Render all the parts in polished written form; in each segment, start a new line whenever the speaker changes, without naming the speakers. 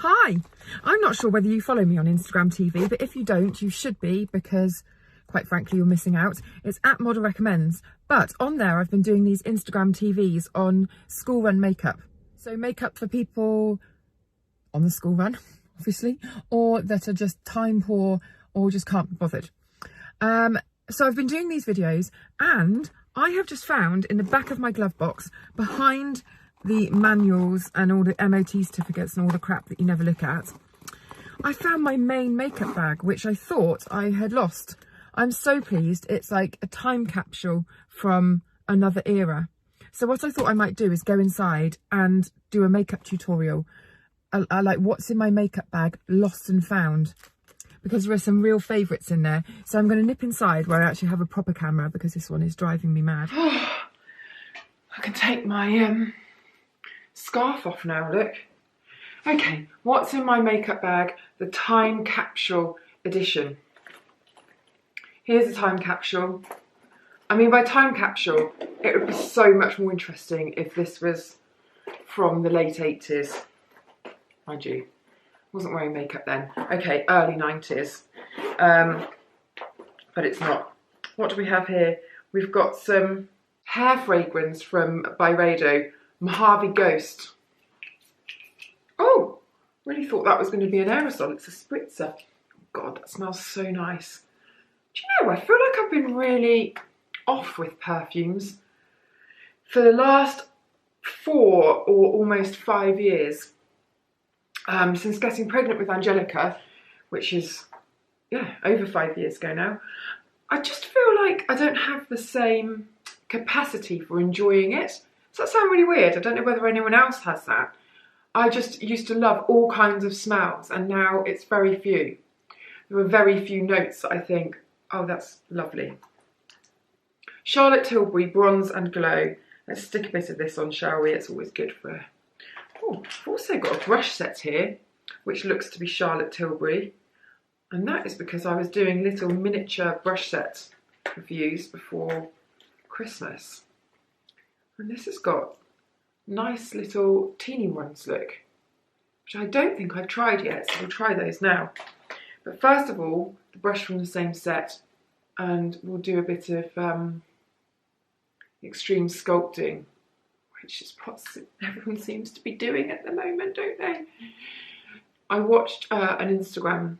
Hi, I'm not sure whether you follow me on Instagram TV, but if you don't, you should be, because quite frankly, you're missing out. It's at Model Recommends, but on there I've been doing these Instagram TVs on school run makeup. So makeup for people on the school run, obviously, or that are just time poor or just can't be bothered. So I've been doing these videos, and I have just found in the back of my glove box, behind the manuals and all the MOT certificates and all the crap that you never look at, I found my main makeup bag, which I thought I had lost. I'm so pleased. It's like a time capsule from another era. So what I thought I might do is go inside and do a makeup tutorial. I like what's in my makeup bag, lost and found, because there are some real favourites in there. So I'm going to nip inside where I actually have a proper camera, because this one is driving me mad. I can take my scarf off now, look. Okay, what's in my makeup bag? The time capsule edition. Here's a time capsule. I mean, by time capsule, it would be so much more interesting if this was from the late 80s. Mind you, wasn't wearing makeup then. Okay, early 90s. But it's not. What do we have here? We've got some hair fragrance from Byredo, Mojave Ghost. Oh, really thought that was going to be an aerosol. It's a spritzer. Oh God, that smells so nice. Do you know, I feel like I've been really off with perfumes for the last 4 or almost 5 years. Since getting pregnant with Angelica, which is, yeah, over 5 years ago now. I just feel like I don't have the same capacity for enjoying it. Does that sound really weird? I don't know whether anyone else has that. I just used to love all kinds of smells, and now it's very few. There are very few notes that I think, oh, that's lovely. Charlotte Tilbury, Bronze and Glow. Let's stick a bit of this on, shall we? It's always good for her. Oh, I've also got a brush set here, which looks to be Charlotte Tilbury. And that is because I was doing little miniature brush set reviews before Christmas. And this has got nice little teeny ones, look, which I don't think I've tried yet, so we'll try those now. But first of all, the brush from the same set, and we'll do a bit of extreme sculpting, which is what everyone seems to be doing at the moment, don't they? I watched an Instagram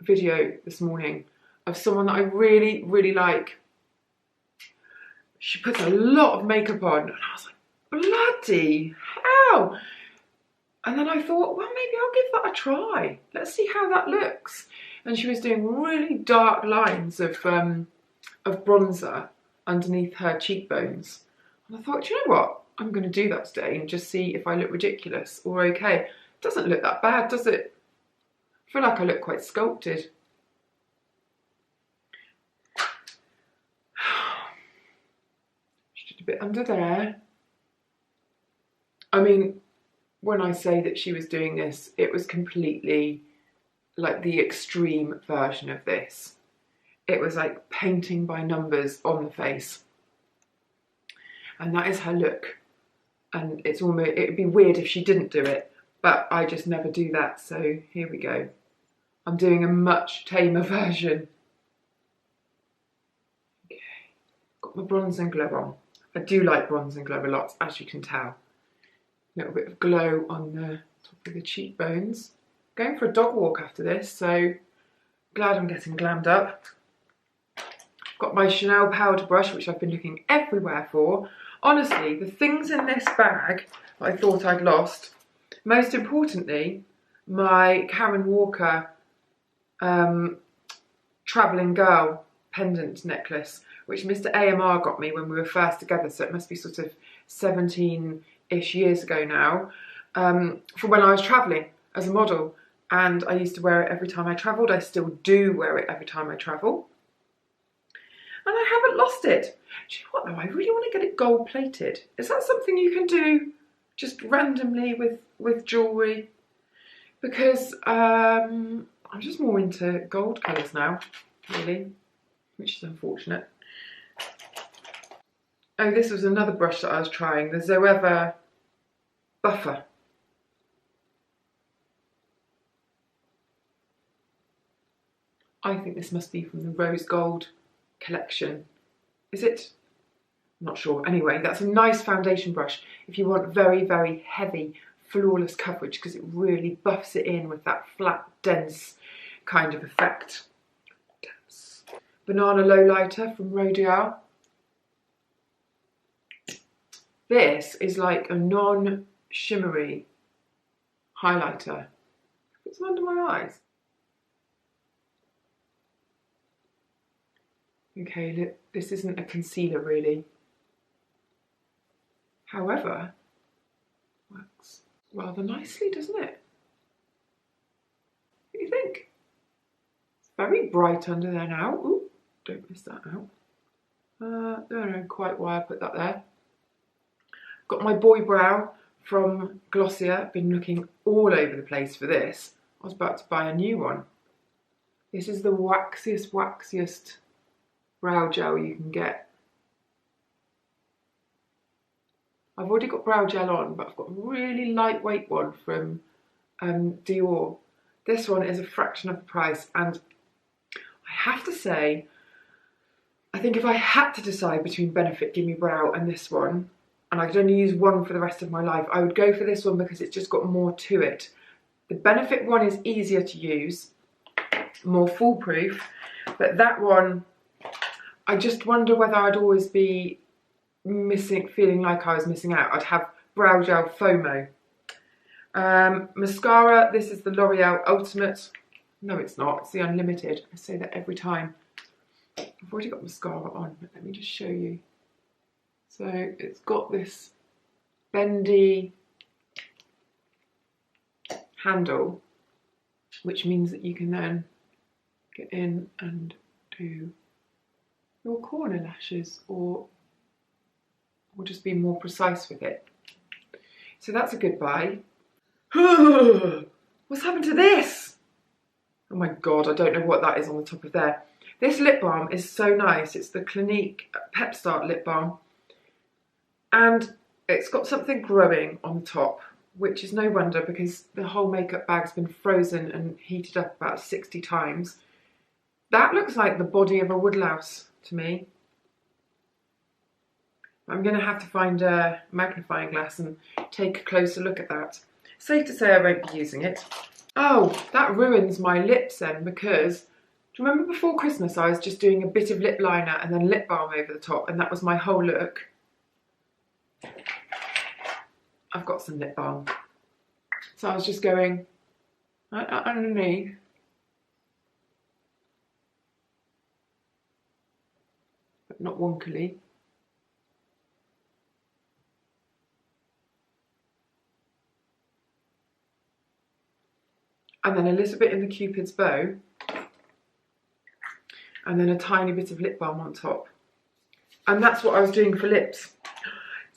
video this morning of someone that I really, really like. She puts a lot of makeup on, and I was like, bloody hell. And then I thought, well, maybe I'll give that a try. Let's see how that looks. And she was doing really dark lines of bronzer underneath her cheekbones. And I thought, do you know what? I'm going to do that today and just see if I look ridiculous or okay. It doesn't look that bad, does it? I feel like I look quite sculpted. She did a bit under there. I mean, when I say that she was doing this, it was completely like the extreme version of this. It was like painting by numbers on the face. And that is her look. And it's almost, it'd be weird if she didn't do it, but I just never do that. So here we go. I'm doing a much tamer version. Okay, got my bronze and glow on. I do like bronze and glow a lot, as you can tell. A little bit of glow on the top of the cheekbones. Going for a dog walk after this, so glad I'm getting glammed up. Got my Chanel powder brush, which I've been looking everywhere for. Honestly, the things in this bag that I thought I'd lost, most importantly, my Karen Walker Travelling Girl pendant necklace, which Mr. AMR got me when we were first together, so it must be sort of 17-ish years ago now, from when I was travelling as a model, and I used to wear it every time I travelled. I still do wear it every time I travel. And I haven't lost it. Do you know what though? I really want to get it gold plated. Is that something you can do just randomly with jewellery? Because I'm just more into gold colours now, really, which is unfortunate. Oh, this was another brush that I was trying, the Zoeva Buffer. I think this must be from the Rose Gold collection. Is it? I'm not sure. Anyway, that's a nice foundation brush if you want very, very heavy, flawless coverage, because it really buffs it in with that flat, dense kind of effect. Banana Lowlighter from Rodial. This is like a non-shimmery highlighter. It's under my eyes. Okay, look, this isn't a concealer really. However, works rather nicely, doesn't it? What do you think? It's very bright under there now. Ooh, don't miss that out. I don't know quite why I put that there. Got my boy brow from Glossier. Been looking all over the place for this. I was about to buy a new one. This is the waxiest brow gel you can get. I've already got brow gel on, but I've got a really lightweight one from Dior. This one is a fraction of the price, and I have to say, I think if I had to decide between Benefit Gimme Brow and this one, and I could only use one for the rest of my life, I would go for this one because it's just got more to it. The Benefit one is easier to use, more foolproof, but that one, I just wonder whether I'd always be feeling like I was missing out. I'd have brow gel FOMO. Mascara, this is the L'Oreal Ultimate. No, it's not, it's the Unlimited. I say that every time. I've already got mascara on, but let me just show you. So it's got this bendy handle, which means that you can then get in and do your corner lashes or just be more precise with it. So that's a good buy. What's happened to this? Oh my God, I don't know what that is on the top of there. This lip balm is so nice. It's the Clinique Pep Start lip balm. And it's got something growing on the top, which is no wonder because the whole makeup bag's been frozen and heated up about 60 times. That looks like the body of a woodlouse to me. I'm going to have to find a magnifying glass and take a closer look at that. Safe to say I won't be using it. Oh, that ruins my lips then, because do you remember before Christmas I was just doing a bit of lip liner and then lip balm over the top, and that was my whole look? I've got some lip balm. So I was just going underneath. But not wonkily. And then a little bit in the Cupid's bow. And then a tiny bit of lip balm on top. And that's what I was doing for lips.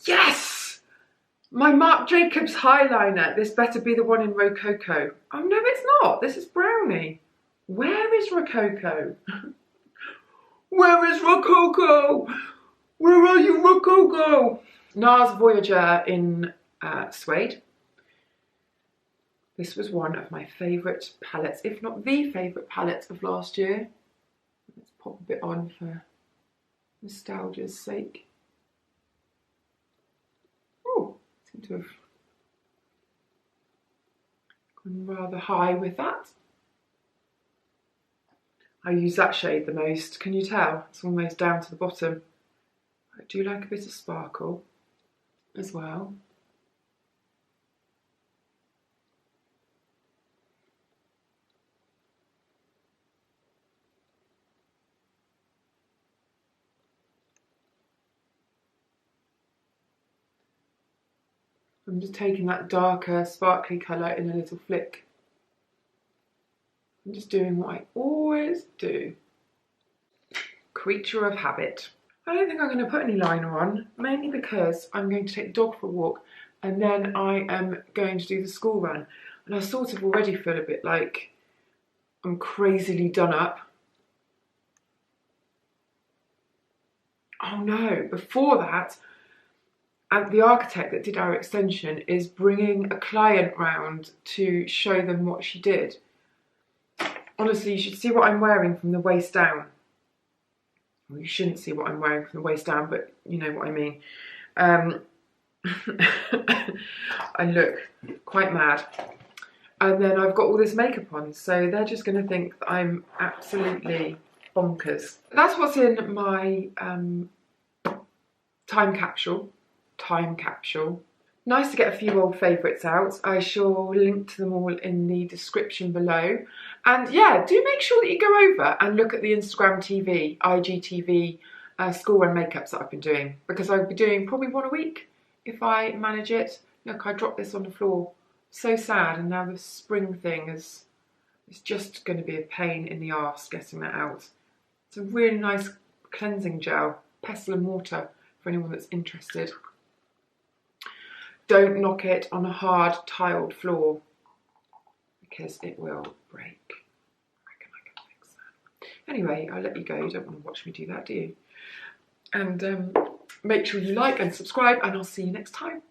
Yes! My Marc Jacobs highliner. This better be the one in Rococo. Oh no, it's not. This is Brownie. Where is Rococo? Where is Rococo? Where are you, Rococo? NARS Voyager in suede. This was one of my favourite palettes, if not the favourite palette of last year. Let's pop a bit on for nostalgia's sake. Oh, seem to have gone rather high with that. I use that shade the most, can you tell? It's almost down to the bottom. I do like a bit of sparkle as well. I'm just taking that darker, sparkly colour in a little flick. I'm just doing what I always do. Creature of habit. I don't think I'm going to put any liner on, mainly because I'm going to take the dog for a walk and then I am going to do the school run. And I sort of already feel a bit like I'm crazily done up. Oh no, before that, and the architect that did our extension is bringing a client round to show them what she did. Honestly, you should see what I'm wearing from the waist down. Well, you shouldn't see what I'm wearing from the waist down, but you know what I mean. I look quite mad. And then I've got all this makeup on, so they're just going to think that I'm absolutely bonkers. That's what's in my time capsule. Nice to get a few old favourites out. I shall link to them all in the description below. And yeah, do make sure that you go over and look at the Instagram TV, IGTV school run makeups that I've been doing, because I'll be doing probably one a week if I manage it. Look, I dropped this on the floor. So sad, and now the spring thing is just going to be a pain in the arse getting that out. It's a really nice cleansing gel, pestle and water, for anyone that's interested. Don't knock it on a hard tiled floor because it will break. I reckon I can fix that. Anyway, I'll let you go. You don't want to watch me do that, do you? And make sure you like and subscribe, and I'll see you next time.